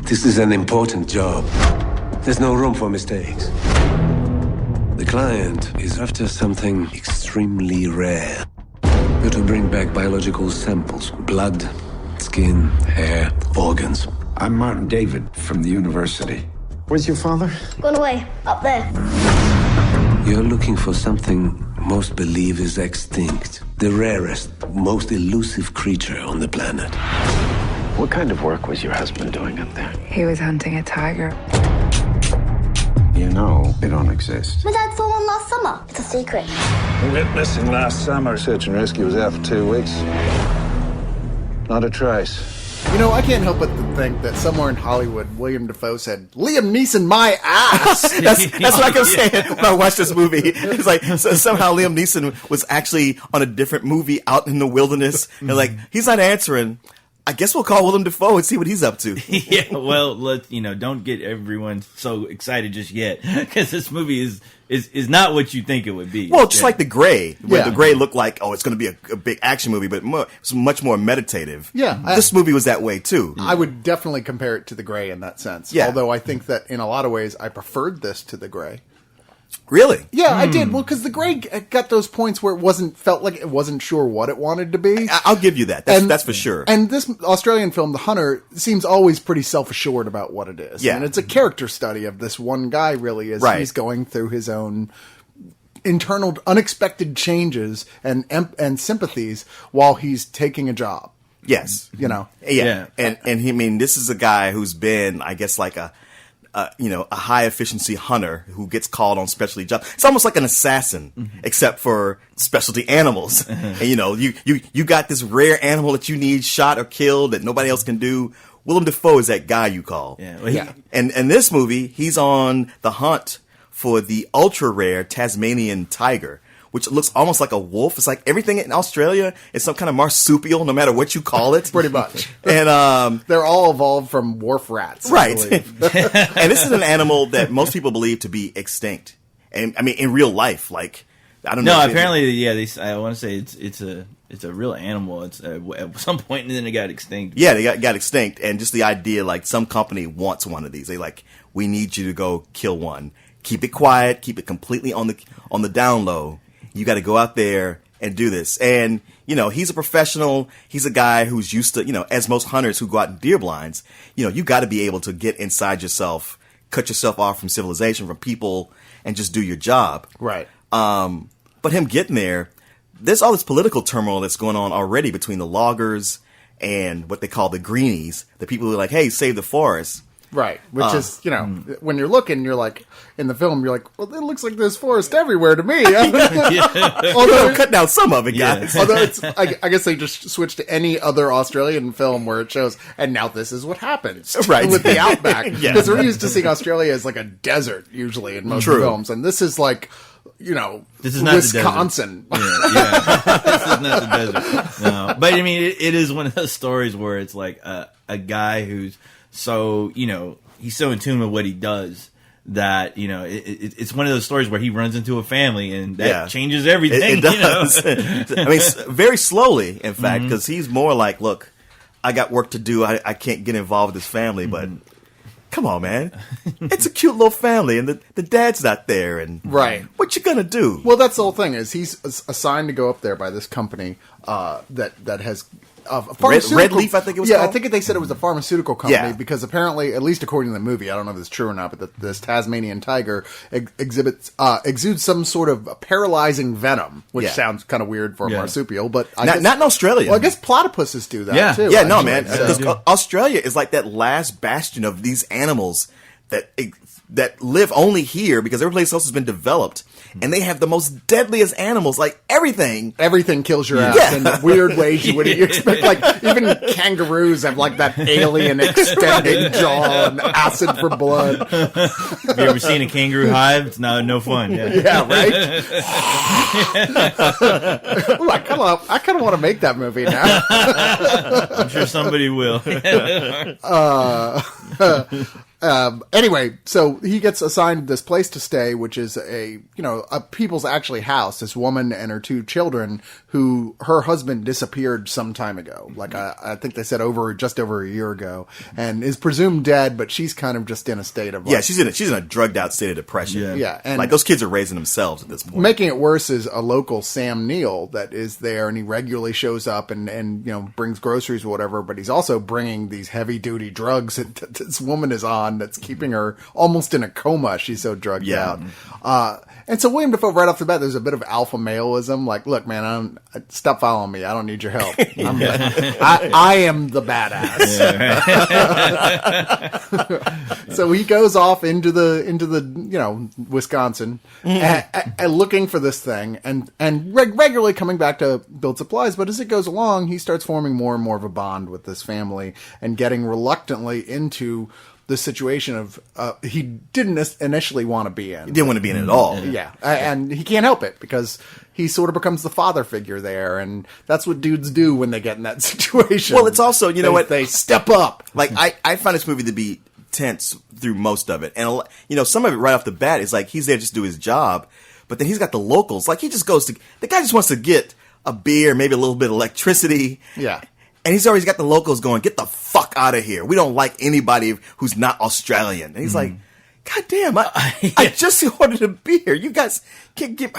This is an important job. There's no room for mistakes. The client is after something extremely rare. You're to bring back biological samples. Blood, skin, hair, organs. I'm Martin David from the university. Where's your father? Gone away. Up there. You're looking for something most believe is extinct. The rarest, most elusive creature on the planet. What kind of work was your husband doing up there? He was hunting a tiger. You know they don't exist. My dad saw one last summer. It's a secret. We went missing last summer. Search and rescue was out for 2 weeks. Not a trace. You know, I can't help but to think that somewhere in Hollywood, William Dafoe said, "Liam Neeson, my ass." That's what I kept saying when I watched this movie. It's like somehow Liam Neeson was actually on a different movie out in the wilderness, and like he's not answering. I guess we'll call Willem Dafoe and see what he's up to. Yeah, well, don't get everyone so excited just yet, because this movie is not what you think it would be. Well, just like The Grey, where The Grey looked like, it's going to be a big action movie, but it's much more meditative. Yeah. This movie was that way, too. I would definitely compare it to The Grey in that sense. Yeah. Although I think that in a lot of ways, I preferred this to The Grey. Really? Yeah, I did. Well, because The Grey got those points where felt like it wasn't sure what it wanted to be. I'll give you that. That's for sure. And this Australian film, The Hunter, seems always pretty self-assured about what it is. Yeah. And it's a character study of this one guy, really, as he's going through his own internal unexpected changes and sympathies while he's taking a job. Yes. You know? Yeah. And he, this is a guy who's been, I guess, like a high efficiency hunter who gets called on specialty jobs. It's almost like an assassin, except for specialty animals. And you got this rare animal that you need shot or killed that nobody else can do. Willem Dafoe is that guy you call. Yeah. Well, And this movie, he's on the hunt for the ultra rare Tasmanian tiger, which looks almost like a wolf. It's like everything in Australia is some kind of marsupial, no matter what you call it. Pretty much. And they're all evolved from wharf rats. Right. And this is an animal that most people believe to be extinct. And in real life, like, I don't know. No, apparently, I want to say it's a real animal. It's at some point, and then it got extinct. Yeah, they got extinct. And just the idea, like, some company wants one of these. They like, we need you to go kill one. Keep it quiet. Keep it completely on the down low. You got to go out there and do this. And, he's a professional. He's a guy who's used to, as most hunters who go out in deer blinds, you got to be able to get inside yourself, cut yourself off from civilization, from people, and just do your job. Right. But him getting there, there's all this political turmoil that's going on already between the loggers and what they call the greenies, the people who are like, hey, save the forest. Right, which is, when you're looking, you're like, in the film, you're like, well, it looks like there's forest everywhere to me. Although cut down some of it, guys. Although it's, I guess they just switched to any other Australian film where it shows, and now this is what happens with the outback. Because we're used to seeing Australia as like a desert, usually, in most films. And this is like, this is not Wisconsin. The desert. This is not the desert. No. But, it is one of those stories where it's like a guy who's so, he's so in tune with what he does that, it's one of those stories where he runs into a family and that changes everything. It does. Very slowly, in fact, because he's more like, look, I got work to do. I can't get involved with this family, but come on, man. It's a cute little family, and the dad's not there. And what you going to do? Well, that's the whole thing, is he's assigned to go up there by this company that has... Red Leaf, I think it was called? I think they said it was a pharmaceutical company because apparently, at least according to the movie, I don't know if it's true or not, but this Tasmanian tiger exudes some sort of paralyzing venom, which sounds kind of weird for a marsupial, but not in Australia. Well, I guess platypuses do that too. Yeah, no, man. Because Australia is like that last bastion of these animals that live only here because every place else has been developed. And they have the most deadliest animals, like everything. Everything kills your ass in weird ways you wouldn't expect. Like, even kangaroos have like that alien extending jaw and acid for blood. Have you ever seen a kangaroo hive? It's no fun. Yeah, right? Ooh, I kind of want to make that movie now. I'm sure somebody will. Anyway, so he gets assigned this place to stay, which is a people's actually house. This woman and her 2 children, who her husband disappeared some time ago. Like I think they said just over a year ago, and is presumed dead. But she's kind of just in a state of she's in a drugged out state of depression. Yeah, and like those kids are raising themselves at this point. Making it worse is a local Sam Neill that is there, and he regularly shows up and brings groceries or whatever. But he's also bringing these heavy duty drugs that this woman is on. That's keeping her almost in a coma. She's so drugged out. And so William Dafoe, right off the bat, there's a bit of alpha maleism. Like, look, man, stop following me. I don't need your help. I am the badass. So he goes off into the Wisconsin and looking for this thing and regularly coming back to build supplies. But as it goes along, he starts forming more and more of a bond with this family and getting reluctantly into the situation of he didn't initially want to be in. He didn't want to be in it at all. Yeah. And he can't help it because he sort of becomes the father figure there, and that's what dudes do when they get in that situation. Well, it's also, they step up. Like, I find this movie to be tense through most of it. And, some of it right off the bat is like he's there just to do his job, but then he's got the locals. Like, the guy just wants to get a beer, maybe a little bit of electricity. Yeah. And he's always got the locals going, get the fuck out of here. We don't like anybody who's not Australian. And he's like, God damn, I just ordered a beer. You guys can't give...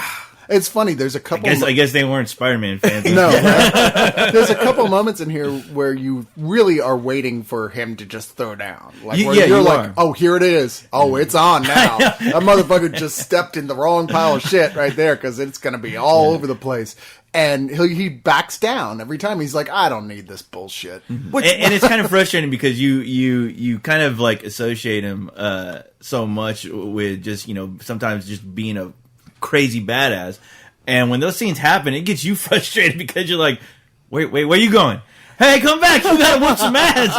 It's funny. There's a couple. I guess they weren't Spider-Man fans. No, right? There's a couple moments in here where you really are waiting for him to just throw down. Like you're like, oh, here it is. Oh, it's on now. That motherfucker just stepped in the wrong pile of shit right there because it's going to be all over the place. And he backs down every time. He's like, I don't need this bullshit. And it's kind of frustrating because you kind of like associate him so much with just sometimes just being a crazy badass, and when those scenes happen, it gets you frustrated because you're like, wait, where are you going? Hey, come back! You gotta whoop some ass!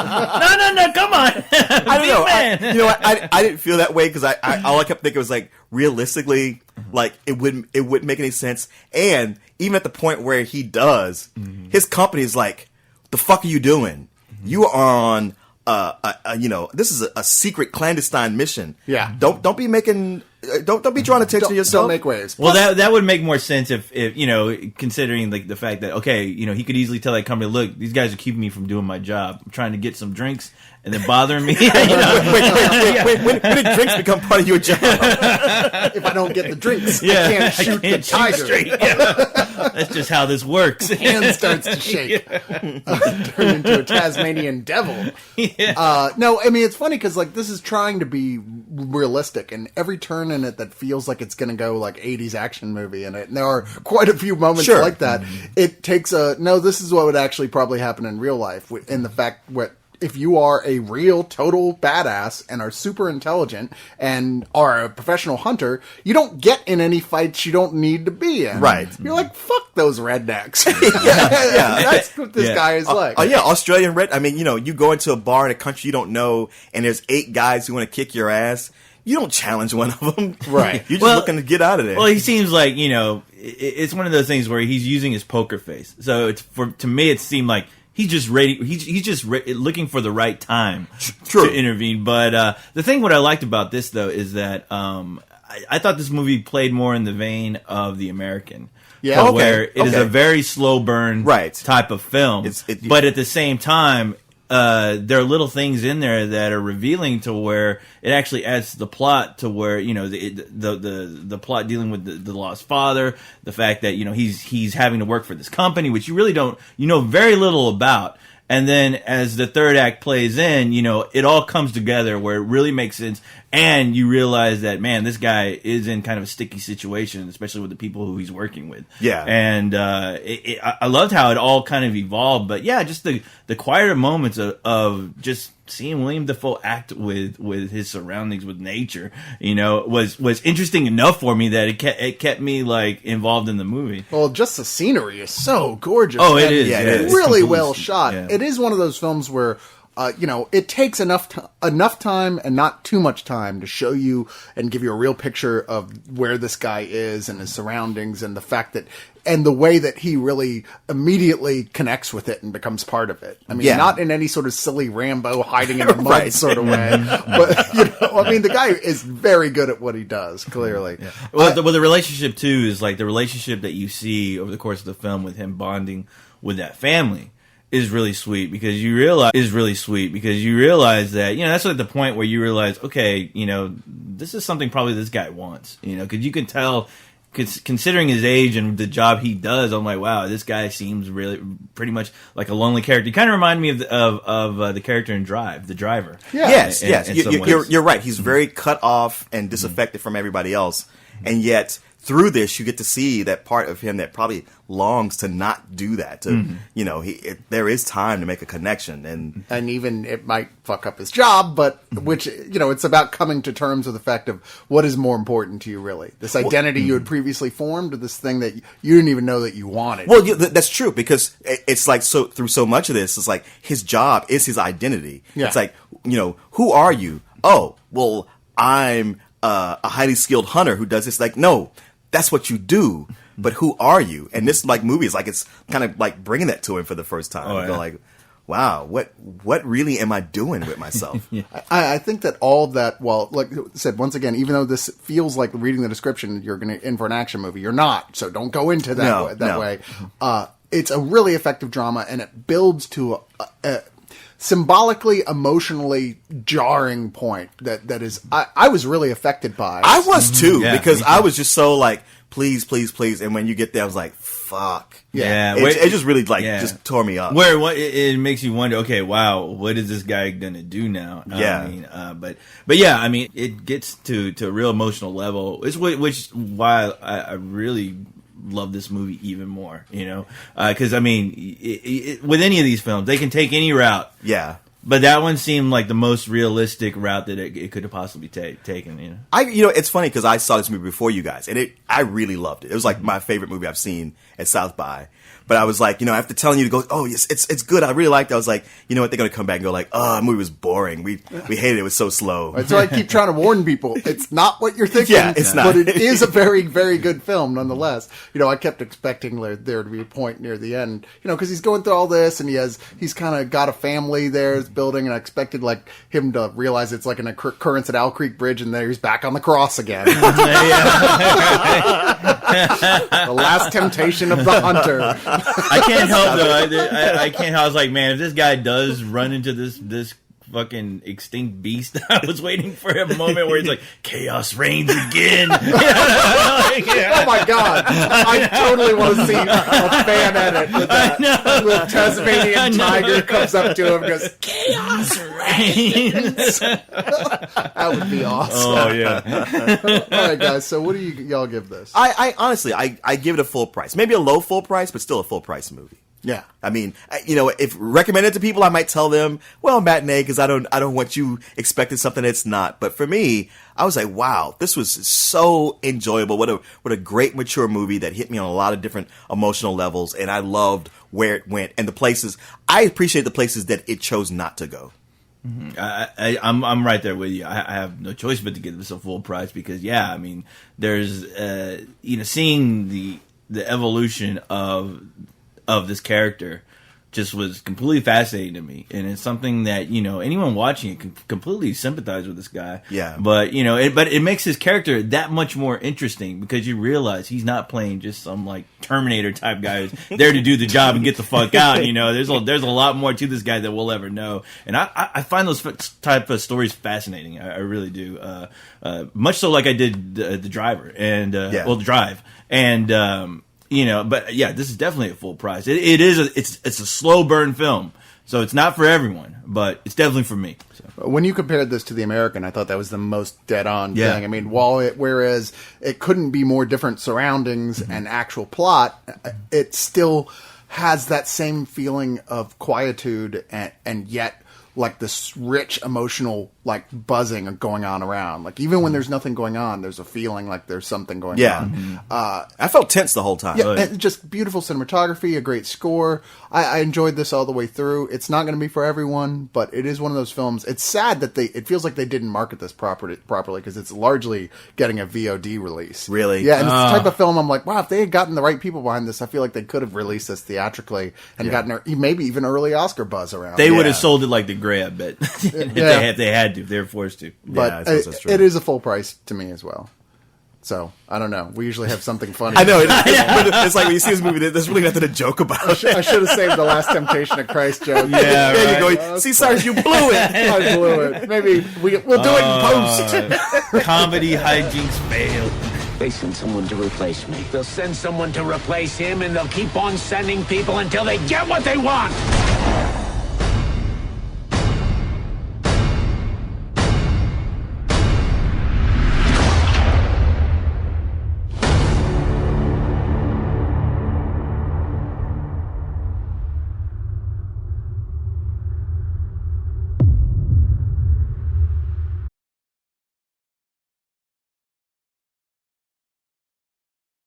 No, come on! I don't know. I didn't feel that way because all I kept thinking was like, realistically, like it wouldn't make any sense. And even at the point where he does, his company is like, "The fuck are you doing? You are on." This is a secret clandestine mission. Yeah. Don't be making. Don't be drawing attention to yourself. Don't make waves. Well, that would make more sense if considering like the fact that he could easily tell that company, look, these guys are keeping me from doing my job. I'm trying to get some drinks and they're bothering me. Wait, when did drinks become part of your job? If I don't get the drinks, I can't shoot the tiger. That's just how this works. Hand starts to shake. Turn into a Tasmanian devil. Yeah. No, I mean, it's funny because this is trying to be realistic, and every turn in it that feels like it's going to go like 80s action movie in it, and there are quite a few moments like that. It takes this is what would actually probably happen in real life, in the fact what if you are a real total badass and are super intelligent and are a professional hunter, you don't get in any fights you don't need to be in. Right. You're like, fuck those rednecks. That's what this guy is like. Australian red. I mean, you go into a bar in a country you don't know and there's 8 guys who want to kick your ass. You don't challenge one of them. Right. You're just looking to get out of there. Well, he seems like, it's one of those things where he's using his poker face. So to me, it seemed like he's just ready. He's just looking for the right time to intervene. But what I liked about this, though, is that I thought this movie played more in the vein of The American. Yeah. Where it is a very slow burn type of film. But at the same time, there are little things in there that are revealing to where it actually adds to the plot, to where the plot dealing with the lost father, the fact that he's having to work for this company, which you really don't very little about. And then as the third act plays in, it all comes together where it really makes sense. And you realize that, man, this guy is in kind of a sticky situation, especially with the people who he's working with. Yeah. And I loved how it all kind of evolved. But yeah, just the quieter moments of just seeing William Dafoe act with his surroundings, with nature, was interesting enough for me that it kept me like involved in the movie. Well, just the scenery is so gorgeous. Oh, it is. Yeah, it's really well shot. Yeah. It is one of those films where it takes enough time and not too much time to show you and give you a real picture of where this guy is and his surroundings and the fact that, and the way that he really immediately connects with it and becomes part of it. I mean, not in any sort of silly Rambo hiding in the mud sort of way, but the guy is very good at what he does, clearly. Yeah. Well, the relationship too is like the relationship that you see over the course of the film with him bonding with that family is really sweet because you realize that, that's like the point where you realize, okay, this is something probably this guy wants, because you can tell, considering his age and the job he does, I'm like, wow, this guy seems really pretty much like a lonely character. You kind of remind me of the character in Drive, the driver. Yeah. Yes. You're right. He's very cut off and disaffected from everybody else, and yet through this, you get to see that part of him that probably longs to not do that. There is time to make a connection, and even it might fuck up his job, but which it's about coming to terms with the fact of what is more important to you, really. This identity you had previously formed, or this thing that you didn't even know that you wanted. Well, that's true, because it's like through so much of this, it's like his job is his identity. Yeah. It's like, who are you? Oh, well, I'm a highly skilled hunter who does this. Like, no. That's what you do, but who are you? And this movie is like, it's kind of like bringing that to him for the first time. Oh, yeah. Go like, wow, what really am I doing with myself? I think that all of that, well, like I said, once again, even though this feels like reading the description, you're going to in for an action movie, you're not. So don't go into that way. It's a really effective drama, and it builds to a symbolically, emotionally jarring point that is, I was really affected by. I was too, because I was just so like, please, please, please. And when you get there, I was like, fuck. Yeah. It just really just tore me up. It makes you wonder, okay, wow, what is this guy going to do now? Yeah. But yeah, I mean, it gets to a real emotional level, which is why I really love this movie even more, because I mean, with any of these films, they can take any route. Yeah. But that one seemed like the most realistic route that it could have possibly taken. It's funny because I saw this movie before you guys, and I really loved it. It was like my favorite movie I've seen at South by. But I was like, after telling you to go, oh, yes, it's good. I really liked it. I was like, you know what? They're going to come back and go like, oh, the movie was boring. We hated it. It was so slow. Right, so I keep trying to warn people. It's not what you're thinking. Yeah, it's not. But it is a very, very good film nonetheless. I kept expecting there to be a point near the end, because he's going through all this and he's kind of got a family there is building, and I expected like him to realize it's like an occurrence at Owl Creek Bridge, and there he's back on the cross again. The last temptation of the hunter. I can't help though. I can't help. I was like, man, if this guy does run into this fucking extinct beast, I was waiting for a moment where he's like, chaos reigns again. Oh my god, I totally want to see a fan edit with that. The Tasmanian tiger comes up to him and goes, chaos reigns. That would be awesome. Oh yeah. All right, guys. So what do y'all give this? I honestly, I give it a full price. Maybe a low full price, but still a full price movie. Yeah. I mean, if recommended to people, I might tell them, well, matinee, because I don't want you expecting something that's not. But for me, I was like, wow, this was so enjoyable. What a great mature movie that hit me on a lot of different emotional levels. And I loved where it went and the places. I appreciate the places that it chose not to go. Mm-hmm. I'm right there with you. I have no choice but to give this a full price because, yeah, I mean, there's, seeing the evolution of this character just was completely fascinating to me, and it's something that anyone watching it can completely sympathize with this guy. Yeah, but it makes his character that much more interesting because you realize he's not playing just some like Terminator type guy who's there to do the job and get the fuck out. There's a lot more to this guy that we'll ever know, and I find those type of stories fascinating. I really do, much so like I did the Driver and the Drive and. But yeah, this is definitely a full price. It's a slow burn film, so it's not for everyone, but it's definitely for me. So. When you compared this to The American, I thought that was the most dead on thing. I mean, whereas it couldn't be more different surroundings and actual plot, it still has that same feeling of quietude and yet like this rich emotional like buzzing going on around. Like even when there's nothing going on, there's a feeling like there's something going on. I felt tense the whole time. Yeah, and just beautiful cinematography, a great score. I enjoyed this all the way through. It's not going to be for everyone, but it is one of those films. It's sad that it feels like they didn't market this properly because it's largely getting a VOD release. Really? Yeah, and it's the type of film I'm like, wow, if they had gotten the right people behind this, I feel like they could have released this theatrically and gotten maybe even early Oscar buzz around. They would have sold it like the Grab, but if they had to, they're forced to. But it is a full price to me as well. So, I don't know. We usually have something funny. I know. It's like when you see this movie, there's really nothing to joke about. I should have saved the Last Temptation of Christ joke. Yeah, there you go. See, Cyrus, you blew it. I blew it. Maybe we'll do it in post. Comedy hijinks failed. They send someone to replace me. They'll send someone to replace him, and they'll keep on sending people until they get what they want.